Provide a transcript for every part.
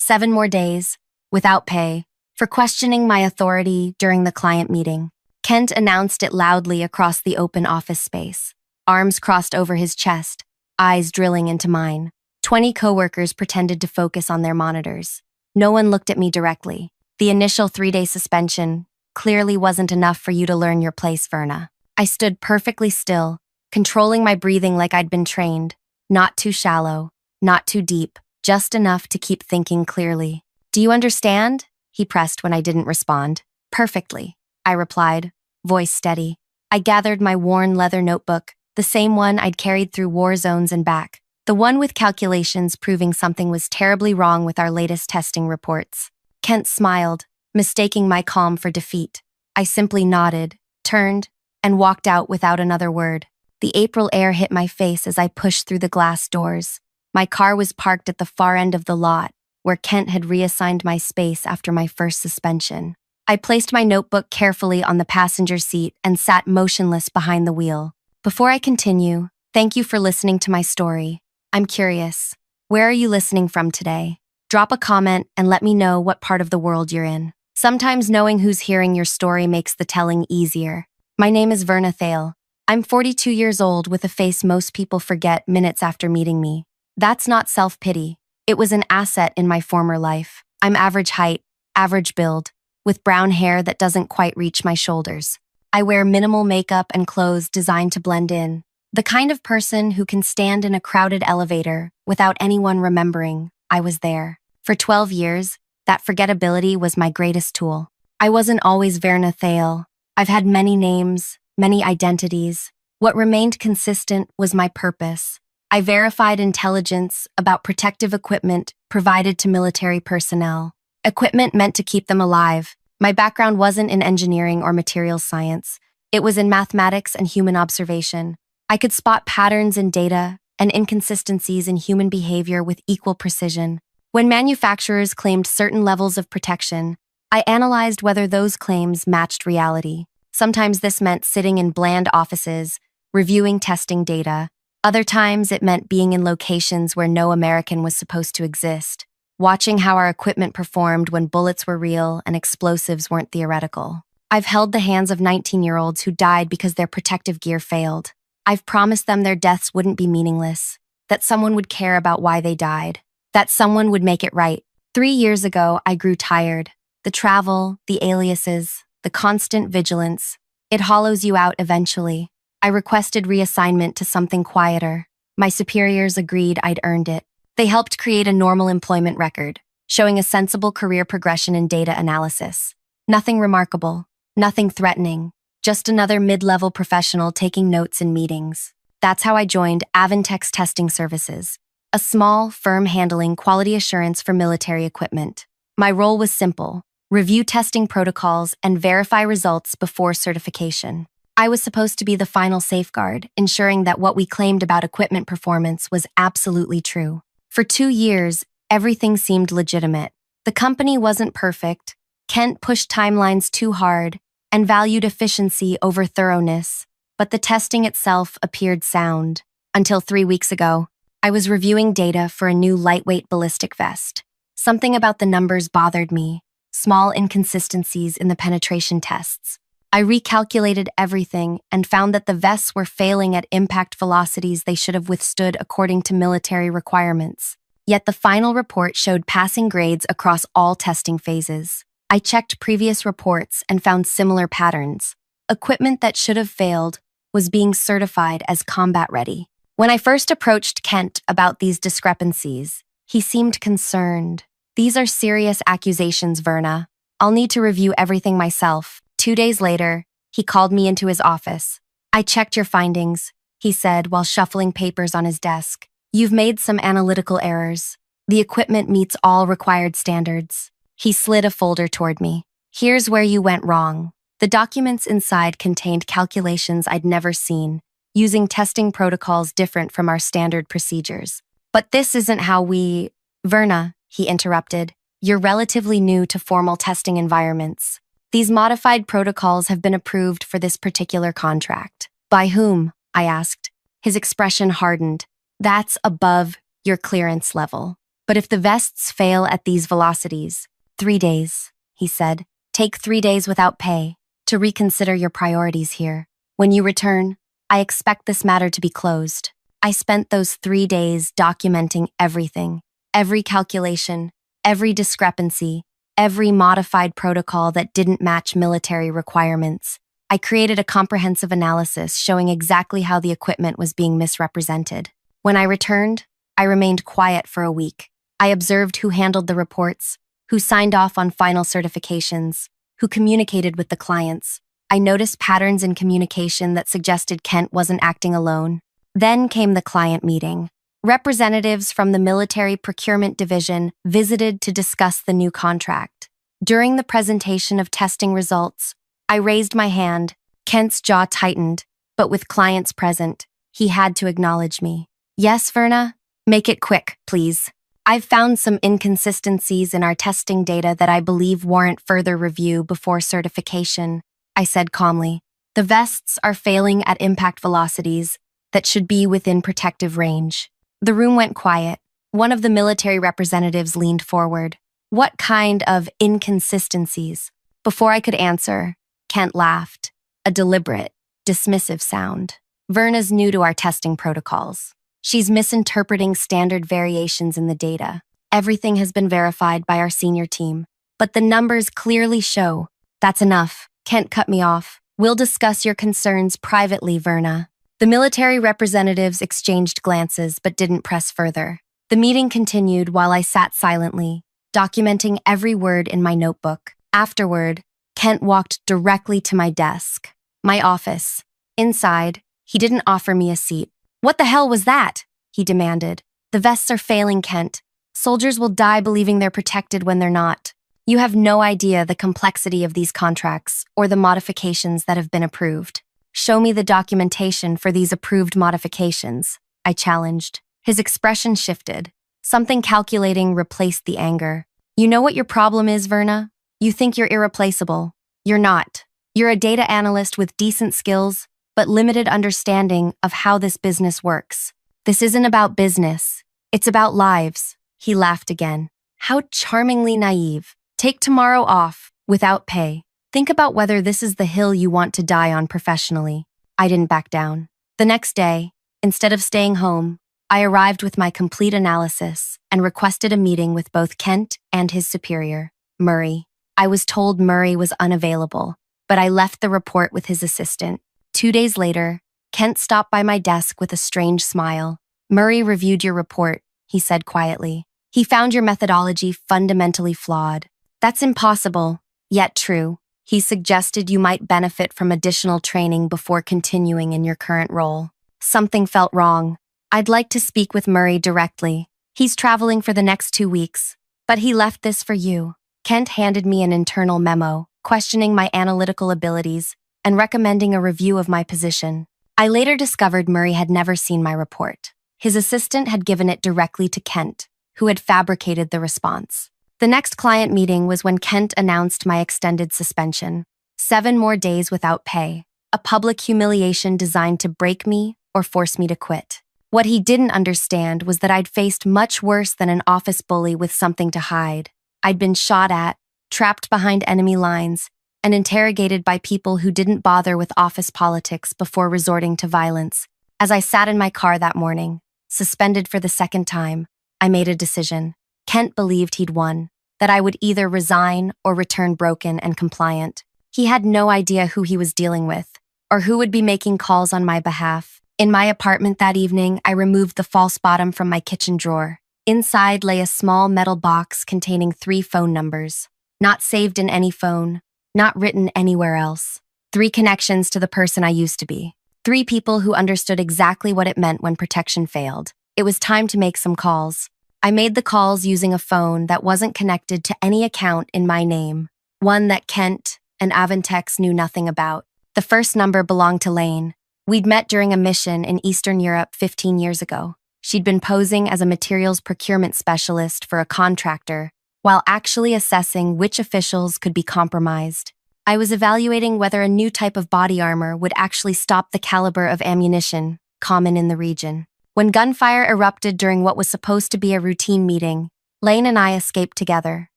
7 more days, without pay, for questioning my authority during the client meeting. Kent announced it loudly across the open office space, arms crossed over his chest, eyes drilling into mine. 20 coworkers pretended to focus on their monitors. No one looked at me directly. The initial 3-day suspension clearly wasn't enough for you to learn your place, Verna. I stood perfectly still, controlling my breathing like I'd been trained. Not too shallow, not too deep, just enough to keep thinking clearly. Do you understand? He pressed when I didn't respond. Perfectly, I replied, voice steady. I gathered my worn leather notebook, the same one I'd carried through war zones and back. The one with calculations proving something was terribly wrong with our latest testing reports. Kent smiled, mistaking my calm for defeat. I simply nodded, turned, and walked out without another word. The April air hit my face as I pushed through the glass doors. My car was parked at the far end of the lot, where Kent had reassigned my space after my first suspension. I placed my notebook carefully on the passenger seat and sat motionless behind the wheel. Before I continue, thank you for listening to my story. I'm curious, where are you listening from today? Drop a comment and let me know what part of the world you're in. Sometimes knowing who's hearing your story makes the telling easier. My name is Verna Thale. I'm 42 years old with a face most people forget minutes after meeting me. That's not self-pity. It was an asset in my former life. I'm average height, average build, with brown hair that doesn't quite reach my shoulders. I wear minimal makeup and clothes designed to blend in. The kind of person who can stand in a crowded elevator without anyone remembering I was there. For 12 years, that forgettability was my greatest tool. I wasn't always Verna Thale. I've had many names, many identities. What remained consistent was my purpose. I verified intelligence about protective equipment provided to military personnel. Equipment meant to keep them alive. My background wasn't in engineering or materials science. It was in mathematics and human observation. I could spot patterns in data and inconsistencies in human behavior with equal precision. When manufacturers claimed certain levels of protection, I analyzed whether those claims matched reality. Sometimes this meant sitting in bland offices, reviewing testing data. Other times it meant being in locations where no American was supposed to exist, watching how our equipment performed when bullets were real and explosives weren't theoretical. I've held the hands of 19-year-olds who died because their protective gear failed. I've promised them their deaths wouldn't be meaningless, that someone would care about why they died, that someone would make it right. 3 years ago, I grew tired. The travel, the aliases, the constant vigilance. It hollows you out eventually. I requested reassignment to something quieter. My superiors agreed I'd earned it. They helped create a normal employment record, showing a sensible career progression in data analysis. Nothing remarkable, nothing threatening, just another mid-level professional taking notes in meetings. That's how I joined Aventex's Testing Services, a small firm handling quality assurance for military equipment. My role was simple: review testing protocols and verify results before certification. I was supposed to be the final safeguard, ensuring that what we claimed about equipment performance was absolutely true. For 2 years, everything seemed legitimate. The company wasn't perfect. Kent pushed timelines too hard and valued efficiency over thoroughness, but the testing itself appeared sound. Until 3 weeks ago, I was reviewing data for a new lightweight ballistic vest. Something about the numbers bothered me, small inconsistencies in the penetration tests. I recalculated everything and found that the vests were failing at impact velocities they should have withstood according to military requirements. Yet the final report showed passing grades across all testing phases. I checked previous reports and found similar patterns. Equipment that should have failed was being certified as combat-ready. When I first approached Kent about these discrepancies, he seemed concerned. These are serious accusations, Verna. I'll need to review everything myself. 2 days later, he called me into his office. I checked your findings, he said while shuffling papers on his desk. You've made some analytical errors. The equipment meets all required standards. He slid a folder toward me. Here's where you went wrong. The documents inside contained calculations I'd never seen, using testing protocols different from our standard procedures. But this isn't how we… Verna, he interrupted. You're relatively new to formal testing environments. These modified protocols have been approved for this particular contract. By whom? I asked. His expression hardened. That's above your clearance level. But if the vests fail at these velocities, 3 days, he said. Take 3 days without pay to reconsider your priorities here. When you return, I expect this matter to be closed. I spent those 3 days documenting everything, every calculation, every discrepancy, every modified protocol that didn't match military requirements. I created a comprehensive analysis showing exactly how the equipment was being misrepresented. When I returned, I remained quiet for a week. I observed who handled the reports, who signed off on final certifications, who communicated with the clients. I noticed patterns in communication that suggested Kent wasn't acting alone. Then came the client meeting. Representatives from the Military Procurement Division visited to discuss the new contract. During the presentation of testing results, I raised my hand. Kent's jaw tightened, but with clients present, he had to acknowledge me. Yes, Verna? Make it quick, please. I've found some inconsistencies in our testing data that I believe warrant further review before certification, I said calmly. The vests are failing at impact velocities that should be within protective range. The room went quiet. One of the military representatives leaned forward. What kind of inconsistencies? Before I could answer, Kent laughed, a deliberate, dismissive sound. Verna's new to our testing protocols. She's misinterpreting standard variations in the data. Everything has been verified by our senior team, but the numbers clearly show. That's enough. Kent cut me off. We'll discuss your concerns privately, Verna. The military representatives exchanged glances but didn't press further. The meeting continued while I sat silently, documenting every word in my notebook. Afterward, Kent walked directly to my desk, my office. Inside, he didn't offer me a seat. What the hell was that? He demanded. The vests are failing, Kent. Soldiers will die believing they're protected when they're not. You have no idea the complexity of these contracts or the modifications that have been approved. Show me the documentation for these approved modifications, I challenged. His expression shifted. Something calculating replaced the anger. You know what your problem is, Verna? You think you're irreplaceable. You're not. You're a data analyst with decent skills, but limited understanding of how this business works. This isn't about business. It's about lives. He laughed again. How charmingly naive. Take tomorrow off, without pay. Think about whether this is the hill you want to die on professionally. I didn't back down. The next day, instead of staying home, I arrived with my complete analysis and requested a meeting with both Kent and his superior, Murray. I was told Murray was unavailable, but I left the report with his assistant. 2 days later, Kent stopped by my desk with a strange smile. Murray reviewed your report, he said quietly. He found your methodology fundamentally flawed. That's impossible, yet true. He suggested you might benefit from additional training before continuing in your current role. Something felt wrong. I'd like to speak with Murray directly. He's traveling for the next 2 weeks, but he left this for you. Kent handed me an internal memo, questioning my analytical abilities and recommending a review of my position. I later discovered Murray had never seen my report. His assistant had given it directly to Kent, who had fabricated the response. The next client meeting was when Kent announced my extended suspension. 7 more days without pay, a public humiliation designed to break me or force me to quit. What he didn't understand was that I'd faced much worse than an office bully with something to hide. I'd been shot at, trapped behind enemy lines, and interrogated by people who didn't bother with office politics before resorting to violence. As I sat in my car that morning, suspended for the second time, I made a decision. Kent believed he'd won, that I would either resign or return broken and compliant. He had no idea who he was dealing with, or who would be making calls on my behalf. In my apartment that evening, I removed the false bottom from my kitchen drawer. Inside lay a small metal box containing 3 phone numbers, not saved in any phone, not written anywhere else. 3 connections to the person I used to be. 3 people who understood exactly what it meant when protection failed. It was time to make some calls. I made the calls using a phone that wasn't connected to any account in my name, one that Kent and Aventex knew nothing about. The first number belonged to Lane. We'd met during a mission in Eastern Europe 15 years ago. She'd been posing as a materials procurement specialist for a contractor, while actually assessing which officials could be compromised. I was evaluating whether a new type of body armor would actually stop the caliber of ammunition common in the region. When gunfire erupted during what was supposed to be a routine meeting, Lane and I escaped together.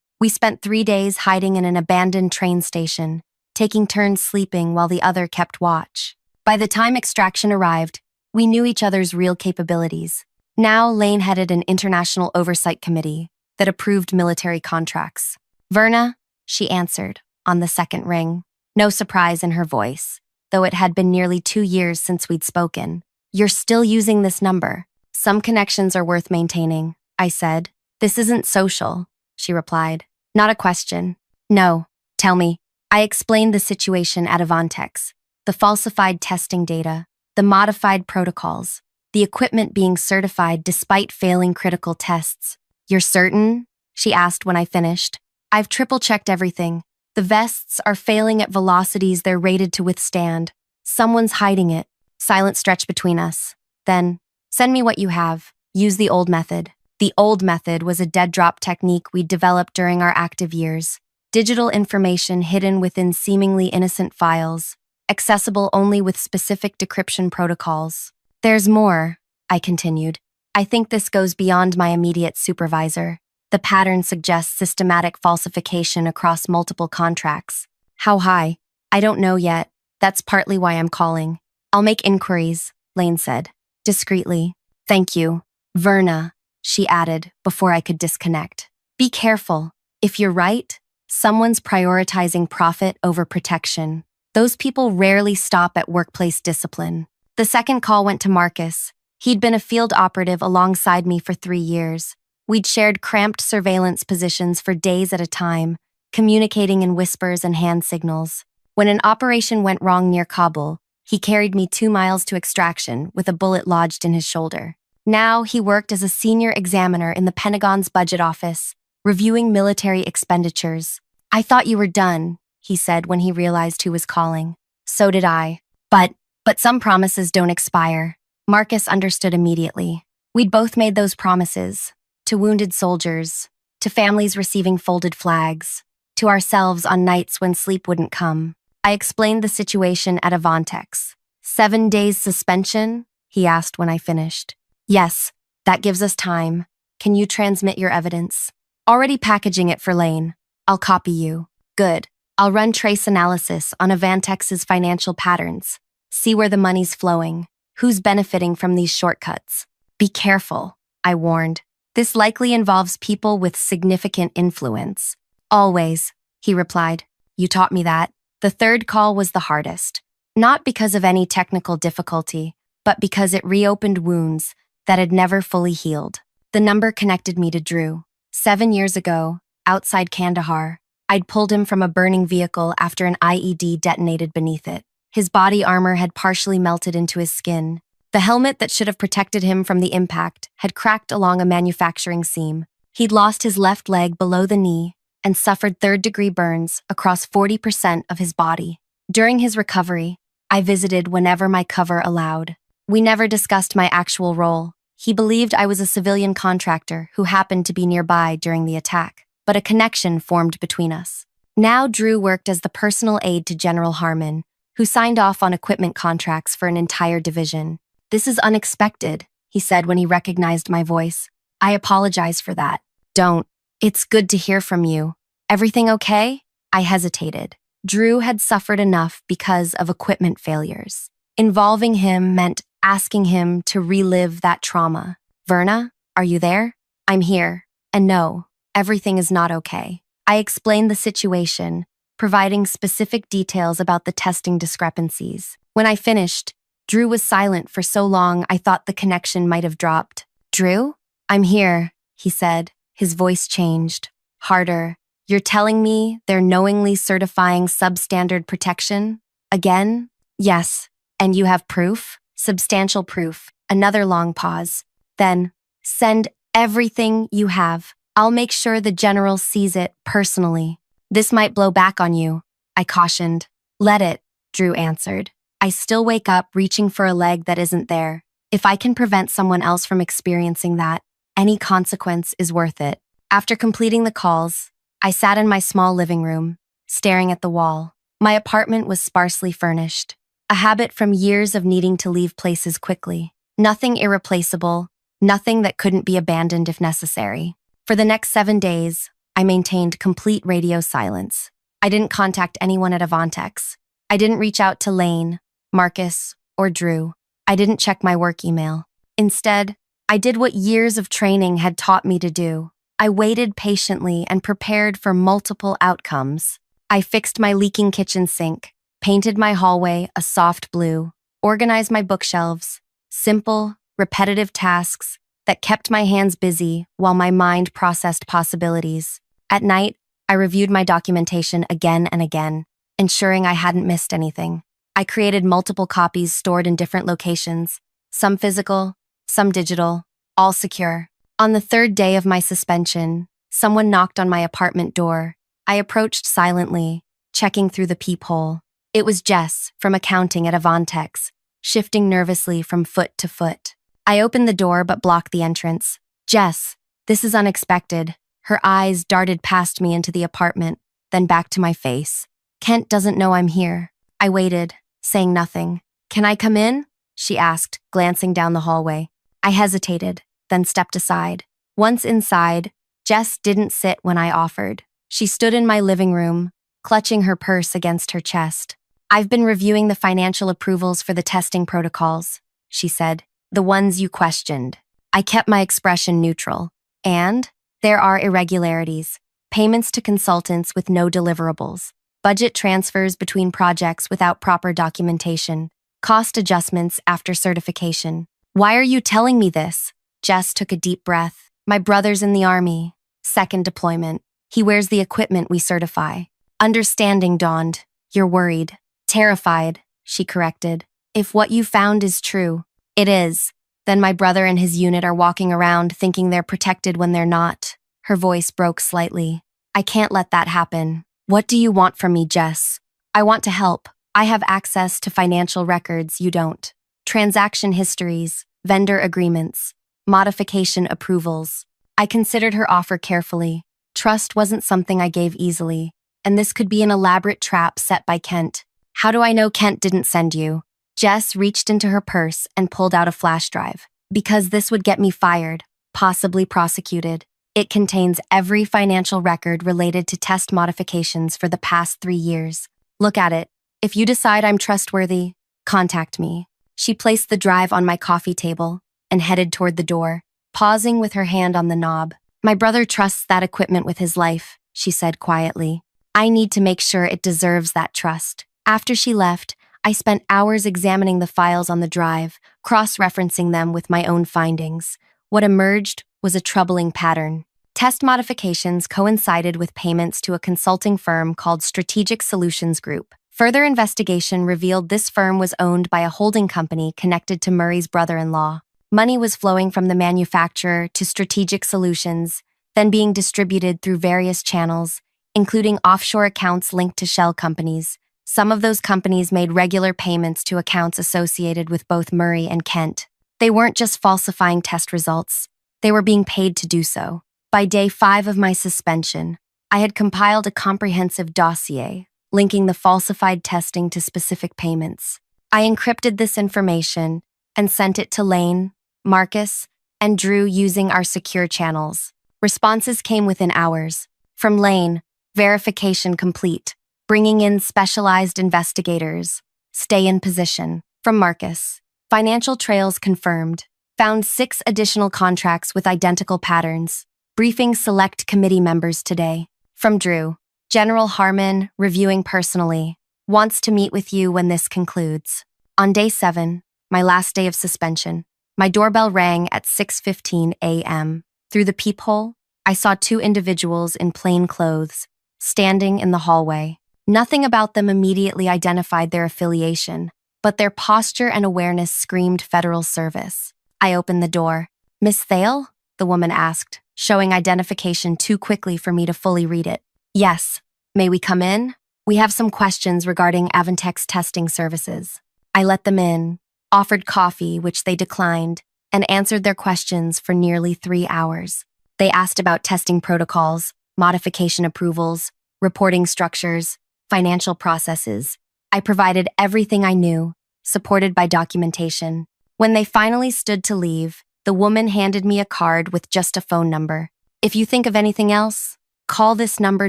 We spent 3 days hiding in an abandoned train station, taking turns sleeping while the other kept watch. By the time extraction arrived, we knew each other's real capabilities. Now, Lane headed an international oversight committee that approved military contracts. Verna, she answered, on the second ring. No surprise in her voice, though it had been nearly 2 years since we'd spoken. You're still using this number. Some connections are worth maintaining, I said. This isn't social, she replied. Not a question. No, tell me. I explained the situation at Avantex, the falsified testing data, the modified protocols, the equipment being certified despite failing critical tests. You're certain? She asked when I finished. I've triple-checked everything. The vests are failing at velocities they're rated to withstand. Someone's hiding it. Silent stretch between us. Then, send me what you have. Use the old method. The old method was a dead-drop technique we'd developed during our active years. Digital information hidden within seemingly innocent files, accessible only with specific decryption protocols. There's more, I continued. I think this goes beyond my immediate supervisor. The pattern suggests systematic falsification across multiple contracts. How high? I don't know yet. That's partly why I'm calling. I'll make inquiries, Lane said, discreetly. Thank you. Verna, she added before I could disconnect. Be careful. If you're right, someone's prioritizing profit over protection. Those people rarely stop at workplace discipline. The second call went to Marcus. He'd been a field operative alongside me for 3 years. We'd shared cramped surveillance positions for days at a time, communicating in whispers and hand signals. When an operation went wrong near Kabul, he carried me 2 miles to extraction with a bullet lodged in his shoulder. Now he worked as a senior examiner in the Pentagon's budget office, reviewing military expenditures. I thought you were done, he said when he realized who was calling. So did I. But some promises don't expire. Marcus understood immediately. We'd both made those promises. To wounded soldiers, to families receiving folded flags, to ourselves on nights when sleep wouldn't come. I explained the situation at Avantex. 7 days suspension? He asked when I finished. Yes, that gives us time. Can you transmit your evidence? Already packaging it for Lane. I'll copy you. Good. I'll run trace analysis on Avantex's financial patterns. See where the money's flowing. Who's benefiting from these shortcuts? Be careful, I warned. This likely involves people with significant influence. Always, he replied. You taught me that. The third call was the hardest. Not because of any technical difficulty, but because it reopened wounds that had never fully healed. The number connected me to Drew. 7 years ago, outside Kandahar, I'd pulled him from a burning vehicle after an IED detonated beneath it. His body armor had partially melted into his skin. The helmet that should have protected him from the impact had cracked along a manufacturing seam. He'd lost his left leg below the knee and suffered third-degree burns across 40% of his body. During his recovery, I visited whenever my cover allowed. We never discussed my actual role. He believed I was a civilian contractor who happened to be nearby during the attack, but a connection formed between us. Now Drew worked as the personal aide to General Harmon, who signed off on equipment contracts for an entire division. This is unexpected, he said when he recognized my voice. I apologize for that. Don't. It's good to hear from you. Everything okay? I hesitated. Drew had suffered enough because of equipment failures. Involving him meant asking him to relive that trauma. Verna, are you there? I'm here. And no, everything is not okay. I explained the situation, providing specific details about the testing discrepancies. When I finished, Drew was silent for so long I thought the connection might have dropped. Drew? I'm here, he said. His voice changed. Harder. You're telling me they're knowingly certifying substandard protection? Again? Yes. And you have proof? Substantial proof. Another long pause. Then, send everything you have. I'll make sure the general sees it personally. This might blow back on you, I cautioned. Let it, Drew answered. I still wake up reaching for a leg that isn't there. If I can prevent someone else from experiencing that, any consequence is worth it. After completing the calls, I sat in my small living room, staring at the wall. My apartment was sparsely furnished, a habit from years of needing to leave places quickly. Nothing irreplaceable, nothing that couldn't be abandoned if necessary. For the next 7 days, I maintained complete radio silence. I didn't contact anyone at Avantex. I didn't reach out to Lane, Marcus, or Drew. I didn't check my work email. Instead, I did what years of training had taught me to do. I waited patiently and prepared for multiple outcomes. I fixed my leaking kitchen sink, painted my hallway a soft blue, organized my bookshelves. Simple, repetitive tasks that kept my hands busy while my mind processed possibilities. At night, I reviewed my documentation again and again, ensuring I hadn't missed anything. I created multiple copies stored in different locations, some physical, some digital, all secure. On the third day of my suspension, someone knocked on my apartment door. I approached silently, checking through the peephole. It was Jess from accounting at Avantex, shifting nervously from foot to foot. I opened the door but blocked the entrance. "Jess, this is unexpected." Her eyes darted past me into the apartment, then back to my face. "Kent doesn't know I'm here." I waited, saying nothing. "Can I come in?" she asked, glancing down the hallway. I hesitated, then stepped aside. Once inside, Jess didn't sit when I offered. She stood in my living room, clutching her purse against her chest. "I've been reviewing the financial approvals for the testing protocols," she said. "The ones you questioned." I kept my expression neutral. "And? There are irregularities. Payments to consultants with no deliverables. Budget transfers between projects without proper documentation. Cost adjustments after certification." "Why are you telling me this?" Jess took a deep breath. "My brother's in the Army. Second deployment. He wears the equipment we certify." Understanding dawned. "You're worried." "Terrified," she corrected. "If what you found is true." "It is. Then my brother and his unit are walking around thinking they're protected when they're not." Her voice broke slightly. "I can't let that happen." "What do you want from me, Jess?" "I want to help. I have access to financial records you don't. Transaction histories, vendor agreements, modification approvals." I considered her offer carefully. Trust wasn't something I gave easily, and this could be an elaborate trap set by Kent. "How do I know Kent didn't send you?" Jess reached into her purse and pulled out a flash drive. "Because this would get me fired, possibly prosecuted. It contains every financial record related to test modifications for the past 3 years. Look at it. If you decide I'm trustworthy, contact me." She placed the drive on my coffee table and headed toward the door, pausing with her hand on the knob. "My brother trusts that equipment with his life," she said quietly. "I need to make sure it deserves that trust." After she left, I spent hours examining the files on the drive, cross-referencing them with my own findings. What emerged was a troubling pattern. Test modifications coincided with payments to a consulting firm called Strategic Solutions Group. Further investigation revealed this firm was owned by a holding company connected to Murray's brother-in-law. Money was flowing from the manufacturer to Strategic Solutions, then being distributed through various channels, including offshore accounts linked to shell companies. Some of those companies made regular payments to accounts associated with both Murray and Kent. They weren't just falsifying test results, they were being paid to do so. By day 5 of my suspension, I had compiled a comprehensive dossier, linking the falsified testing to specific payments. I encrypted this information and sent it to Lane, Marcus, and Drew using our secure channels. Responses came within hours. From Lane, verification complete. Bringing in specialized investigators. Stay in position. From Marcus, financial trails confirmed. Found 6 additional contracts with identical patterns. Briefing select committee members today. From Drew, General Harmon, reviewing personally. Wants to meet with you when this concludes. On day 7, my last day of suspension, my doorbell rang at 6:15 a.m. Through the peephole, I saw 2 individuals in plain clothes, standing in the hallway. Nothing about them immediately identified their affiliation, but their posture and awareness screamed federal service. I opened the door. "Miss Thale?" the woman asked, showing identification too quickly for me to fully read it. "Yes. May we come in? We have some questions regarding Avantex testing services." I let them in, offered coffee, which they declined, and answered their questions for nearly 3 hours. They asked about testing protocols, modification approvals, reporting structures, financial processes. I provided everything I knew, supported by documentation. When they finally stood to leave, the woman handed me a card with just a phone number. If you think of anything else, call this number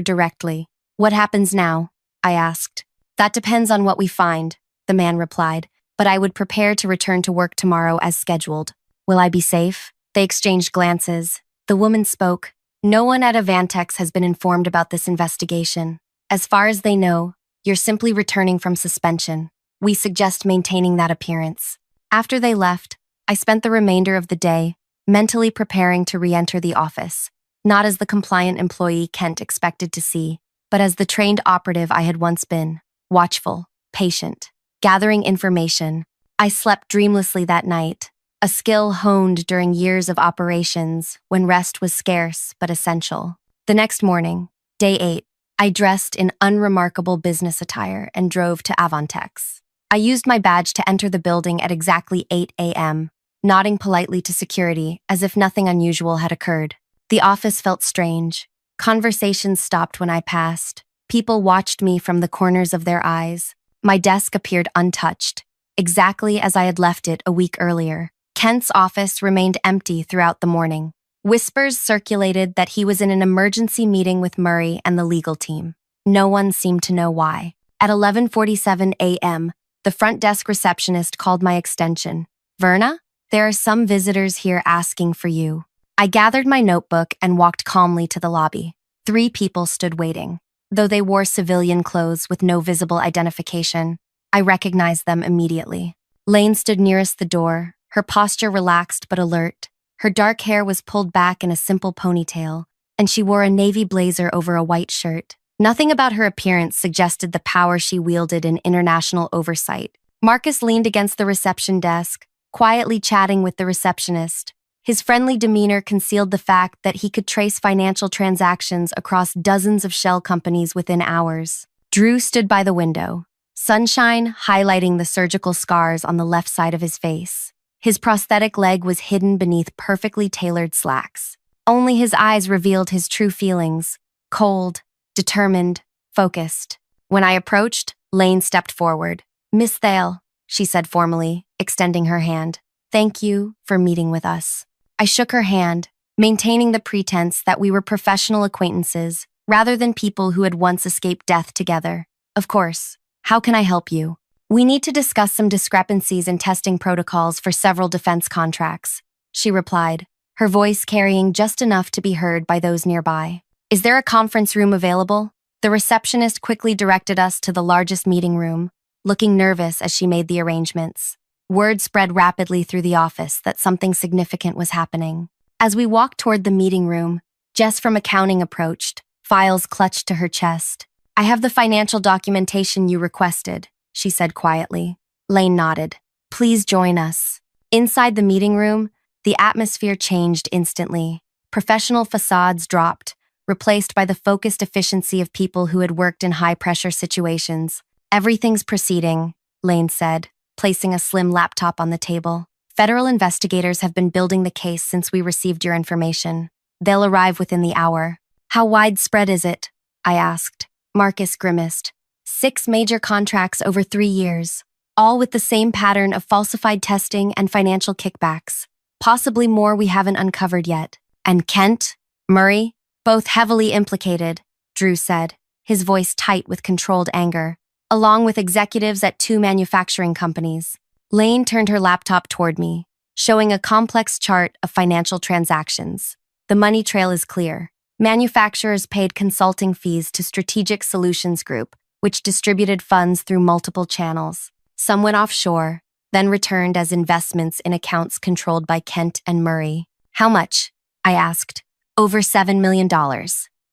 directly. What happens now? I asked. That depends on what we find, the man replied, but I would prepare to return to work tomorrow as scheduled. Will I be safe? They exchanged glances. The woman spoke. No one at Avantex has been informed about this investigation. As far as they know, you're simply returning from suspension. We suggest maintaining that appearance. After they left, I spent the remainder of the day mentally preparing to re-enter the office, not as the compliant employee Kent expected to see, but as the trained operative I had once been, watchful, patient, gathering information. I slept dreamlessly that night, a skill honed during years of operations when rest was scarce but essential. The next morning, day 8, I dressed in unremarkable business attire and drove to Avantex. I used my badge to enter the building at exactly 8 a.m., nodding politely to security as if nothing unusual had occurred. The office felt strange. Conversations stopped when I passed. People watched me from the corners of their eyes. My desk appeared untouched, exactly as I had left it a week earlier. Kent's office remained empty throughout the morning. Whispers circulated that he was in an emergency meeting with Murray and the legal team. No one seemed to know why. At 11:47 a.m., the front desk receptionist called my extension. Verna, there are some visitors here asking for you. I gathered my notebook and walked calmly to the lobby. 3 people stood waiting. Though they wore civilian clothes with no visible identification, I recognized them immediately. Lane stood nearest the door, her posture relaxed but alert. Her dark hair was pulled back in a simple ponytail, and she wore a navy blazer over a white shirt. Nothing about her appearance suggested the power she wielded in international oversight. Marcus leaned against the reception desk, quietly chatting with the receptionist. His friendly demeanor concealed the fact that he could trace financial transactions across dozens of shell companies within hours. Drew stood by the window, sunshine highlighting the surgical scars on the left side of his face. His prosthetic leg was hidden beneath perfectly tailored slacks. Only his eyes revealed his true feelings, cold, determined, focused. When I approached, Lane stepped forward. "Miss Thale," she said formally, extending her hand. "Thank you for meeting with us." I shook her hand, maintaining the pretense that we were professional acquaintances rather than people who had once escaped death together. "Of course. How can I help you?" "We need to discuss some discrepancies in testing protocols for several defense contracts," she replied, her voice carrying just enough to be heard by those nearby. "Is there a conference room available?" The receptionist quickly directed us to the largest meeting room, looking nervous as she made the arrangements. Word spread rapidly through the office that something significant was happening. As we walked toward the meeting room, Jess from accounting approached, files clutched to her chest. "I have the financial documentation you requested," she said quietly. Lane nodded. "Please join us." Inside the meeting room, the atmosphere changed instantly. Professional facades dropped, replaced by the focused efficiency of people who had worked in high-pressure situations. "Everything's proceeding," Lane said, placing a slim laptop on the table. "Federal investigators have been building the case since we received your information. They'll arrive within the hour." "How widespread is it?" I asked. Marcus grimaced. 6 major contracts over 3 years, all with the same pattern of falsified testing and financial kickbacks. Possibly more we haven't uncovered yet. "And Kent, Murray, both heavily implicated," Drew said, his voice tight with controlled anger, "along with executives at 2 manufacturing companies." Lane turned her laptop toward me, showing a complex chart of financial transactions. "The money trail is clear. Manufacturers paid consulting fees to Strategic Solutions Group, which distributed funds through multiple channels. Some went offshore, then returned as investments in accounts controlled by Kent and Murray." "How much?" I asked. "Over $7 million.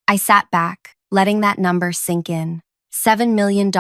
I sat back, letting that number sink in. $7 million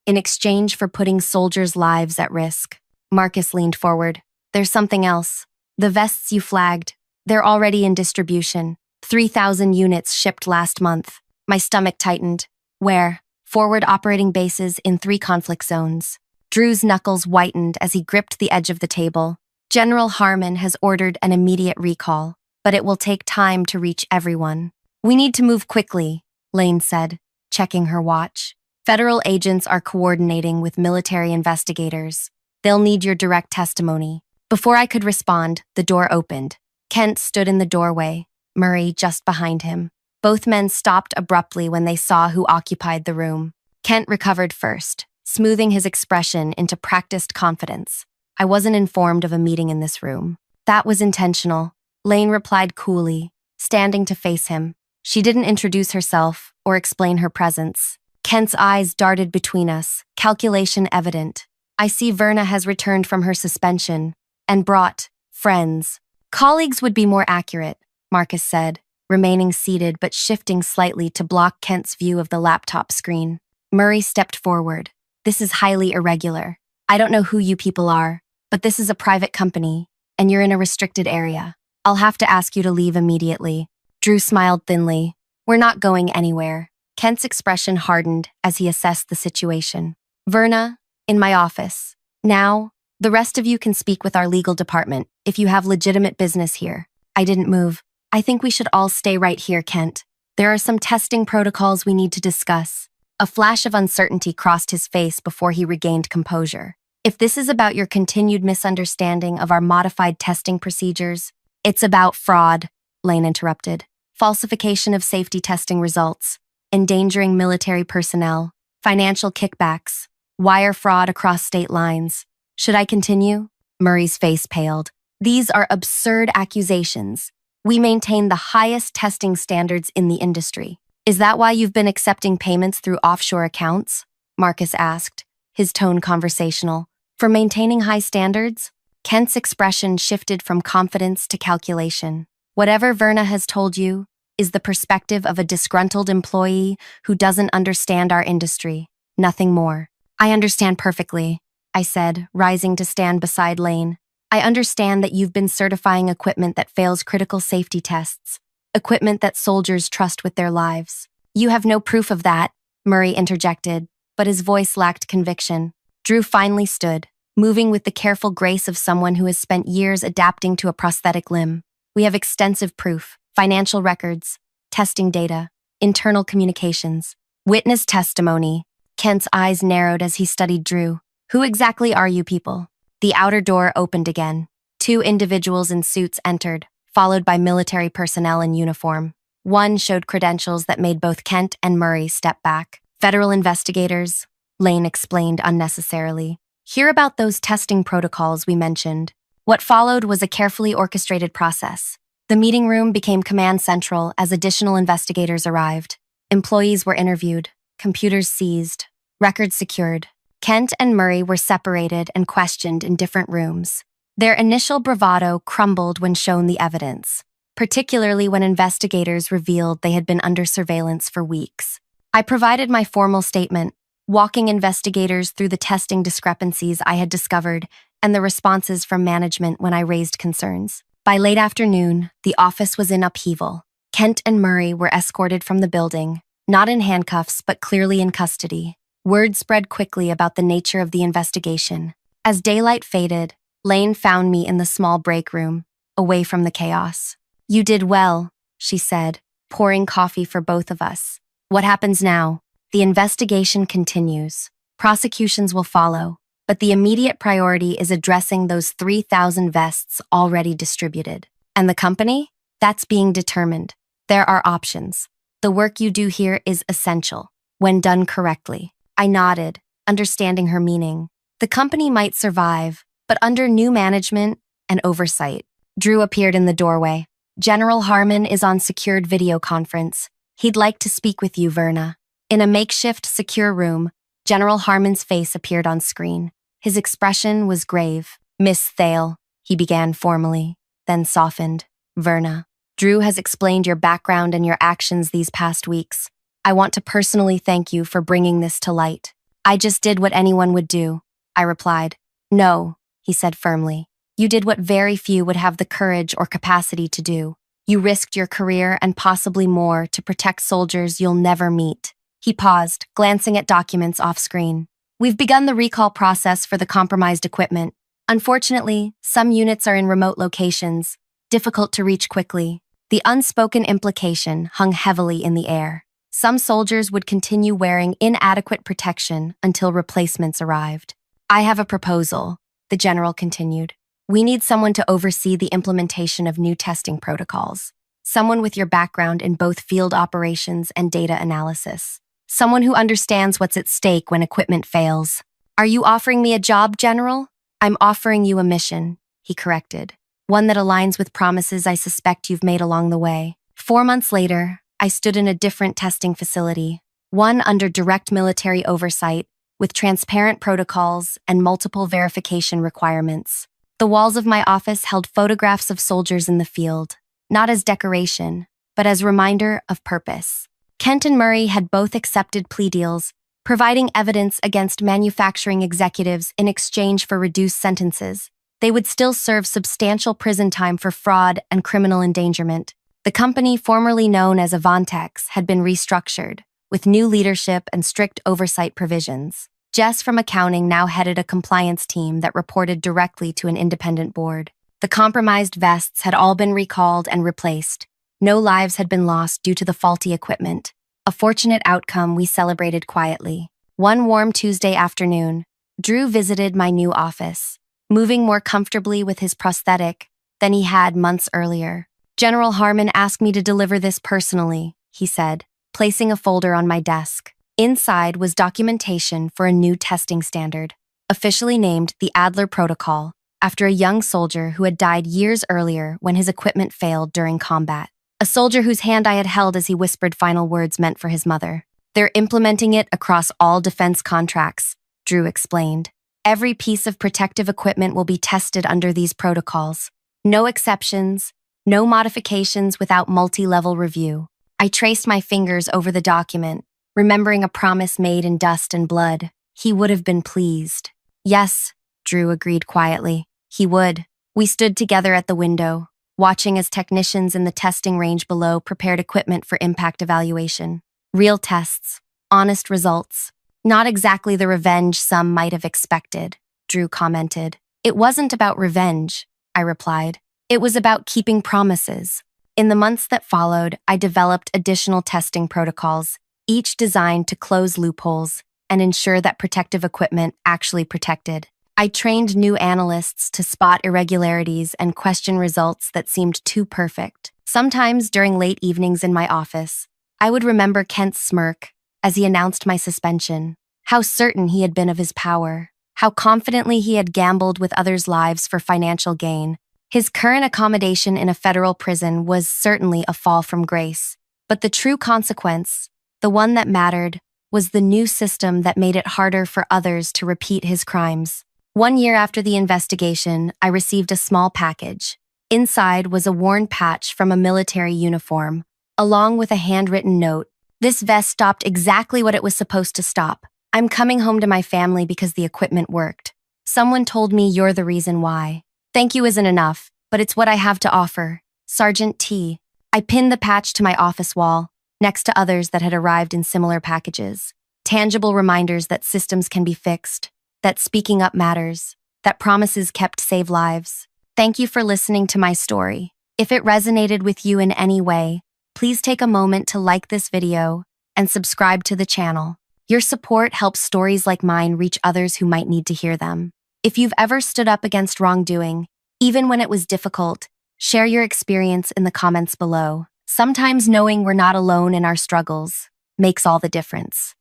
in exchange for putting soldiers' lives at risk. Marcus leaned forward. "There's something else. The vests you flagged. They're already in distribution. 3,000 units shipped last month." My stomach tightened. "Where?" "Forward operating bases in 3 conflict zones." Drew's knuckles whitened as he gripped the edge of the table. "General Harmon has ordered an immediate recall, but it will take time to reach everyone." "We need to move quickly," Lane said, checking her watch. "Federal agents are coordinating with military investigators. They'll need your direct testimony." Before I could respond, the door opened. Kent stood in the doorway, Murray just behind him. Both men stopped abruptly when they saw who occupied the room. Kent recovered first, smoothing his expression into practiced confidence. I wasn't informed of a meeting in this room. That was intentional, Lane replied coolly, standing to face him. She didn't introduce herself or explain her presence. Kent's eyes darted between us, calculation evident. I see Verna has returned from her suspension and brought friends. Colleagues would be more accurate, Marcus said, remaining seated but shifting slightly to block Kent's view of the laptop screen. Murray stepped forward. This is highly irregular. I don't know who you people are, but this is a private company, and you're in a restricted area. I'll have to ask you to leave immediately. Drew smiled thinly. We're not going anywhere. Kent's expression hardened as he assessed the situation. Verna, in my office. Now, the rest of you can speak with our legal department if you have legitimate business here. I didn't move. I think we should all stay right here, Kent. There are some testing protocols we need to discuss. A flash of uncertainty crossed his face before he regained composure. If this is about your continued misunderstanding of our modified testing procedures, it's about fraud, Lane interrupted. Falsification of safety testing results, endangering military personnel, financial kickbacks, wire fraud across state lines. Should I continue? Murray's face paled. These are absurd accusations. We maintain the highest testing standards in the industry. Is that why you've been accepting payments through offshore accounts? Marcus asked, his tone conversational. For maintaining high standards? Kent's expression shifted from confidence to calculation. Whatever Verna has told you is the perspective of a disgruntled employee who doesn't understand our industry. Nothing more. I understand perfectly, I said, rising to stand beside Lane. I understand that you've been certifying equipment that fails critical safety tests, equipment that soldiers trust with their lives. You have no proof of that, Murray interjected, but his voice lacked conviction. Drew finally stood, moving with the careful grace of someone who has spent years adapting to a prosthetic limb. We have extensive proof, financial records, testing data, internal communications, witness testimony. Kent's eyes narrowed as he studied Drew. Who exactly are you people? The outer door opened again. Two individuals in suits entered, followed by military personnel in uniform. One showed credentials that made both Kent and Murray step back. Federal investigators, Lane explained unnecessarily. Hear about those testing protocols we mentioned. What followed was a carefully orchestrated process. The meeting room became command central as additional investigators arrived. Employees were interviewed, computers seized, records secured. Kent and Murray were separated and questioned in different rooms. Their initial bravado crumbled when shown the evidence, particularly when investigators revealed they had been under surveillance for weeks. I provided my formal statement, walking investigators through the testing discrepancies I had discovered and the responses from management when I raised concerns. By late afternoon, the office was in upheaval. Kent and Murray were escorted from the building, not in handcuffs but clearly in custody. Word spread quickly about the nature of the investigation. As daylight faded, Lane found me in the small break room, away from the chaos. You did well, she said, pouring coffee for both of us. What happens now? The investigation continues. Prosecutions will follow, but the immediate priority is addressing those 3,000 vests already distributed. And the company? That's being determined. There are options. The work you do here is essential, when done correctly. I nodded, understanding her meaning. The company might survive, but under new management and oversight. Drew appeared in the doorway. General Harmon is on secured video conference. He'd like to speak with you, Verna. In a makeshift secure room, General Harmon's face appeared on screen. His expression was grave. Miss Thale, he began formally, then softened. Verna, Drew has explained your background and your actions these past weeks. I want to personally thank you for bringing this to light. I just did what anyone would do, I replied. No, he said firmly. You did what very few would have the courage or capacity to do. You risked your career and possibly more to protect soldiers you'll never meet. He paused, glancing at documents off-screen. We've begun the recall process for the compromised equipment. Unfortunately, some units are in remote locations, difficult to reach quickly. The unspoken implication hung heavily in the air. Some soldiers would continue wearing inadequate protection until replacements arrived. I have a proposal, the general continued. We need someone to oversee the implementation of new testing protocols. someone with your background in both field operations and data analysis, someone who understands what's at stake when equipment fails. Are you offering me a job, General? I'm offering you a mission, he corrected, one that aligns with promises I suspect you've made along the way. 4 months later, I stood in a different testing facility, one under direct military oversight, with transparent protocols and multiple verification requirements. The walls of my office held photographs of soldiers in the field, not as decoration, but as reminder of purpose. Kent and Murray had both accepted plea deals, providing evidence against manufacturing executives in exchange for reduced sentences. They would still serve substantial prison time for fraud and criminal endangerment. The company, formerly known as Avantex, had been restructured, with new leadership and strict oversight provisions. Jess from accounting now headed a compliance team that reported directly to an independent board. The compromised vests had all been recalled and replaced. No lives had been lost due to the faulty equipment. A fortunate outcome we celebrated quietly. One warm Tuesday afternoon, Drew visited my new office, moving more comfortably with his prosthetic than he had months earlier. General Harmon asked me to deliver this personally, he said, placing a folder on my desk. Inside was documentation for a new testing standard, officially named the Adler Protocol, after a young soldier who had died years earlier when his equipment failed during combat. A soldier whose hand I had held as he whispered final words meant for his mother. They're implementing it across all defense contracts, Drew explained. Every piece of protective equipment will be tested under these protocols. No exceptions, no modifications without multi-level review. I traced my fingers over the document, remembering a promise made in dust and blood. He would have been pleased. Yes, Drew agreed quietly. He would. We stood together at the window, watching as technicians in the testing range below prepared equipment for impact evaluation. Real tests, honest results. Not exactly the revenge some might have expected, Drew commented. It wasn't about revenge, I replied. It was about keeping promises. In the months that followed, I developed additional testing protocols, each designed to close loopholes and ensure that protective equipment actually protected. I trained new analysts to spot irregularities and question results that seemed too perfect. Sometimes during late evenings in my office, I would remember Kent's smirk as he announced my suspension, how certain he had been of his power, how confidently he had gambled with others' lives for financial gain. His current accommodation in a federal prison was certainly a fall from grace, but the true consequence, the one that mattered, was the new system that made it harder for others to repeat his crimes. 1 year after the investigation, I received a small package. Inside was a worn patch from a military uniform, along with a handwritten note. This vest stopped exactly what it was supposed to stop. I'm coming home to my family because the equipment worked. Someone told me you're the reason why. Thank you isn't enough, but it's what I have to offer. Sergeant T. I pinned the patch to my office wall, next to others that had arrived in similar packages. Tangible reminders that systems can be fixed, that speaking up matters, that promises kept save lives. Thank you for listening to my story. If it resonated with you in any way, please take a moment to like this video and subscribe to the channel. Your support helps stories like mine reach others who might need to hear them. If you've ever stood up against wrongdoing, even when it was difficult, share your experience in the comments below. Sometimes knowing we're not alone in our struggles makes all the difference.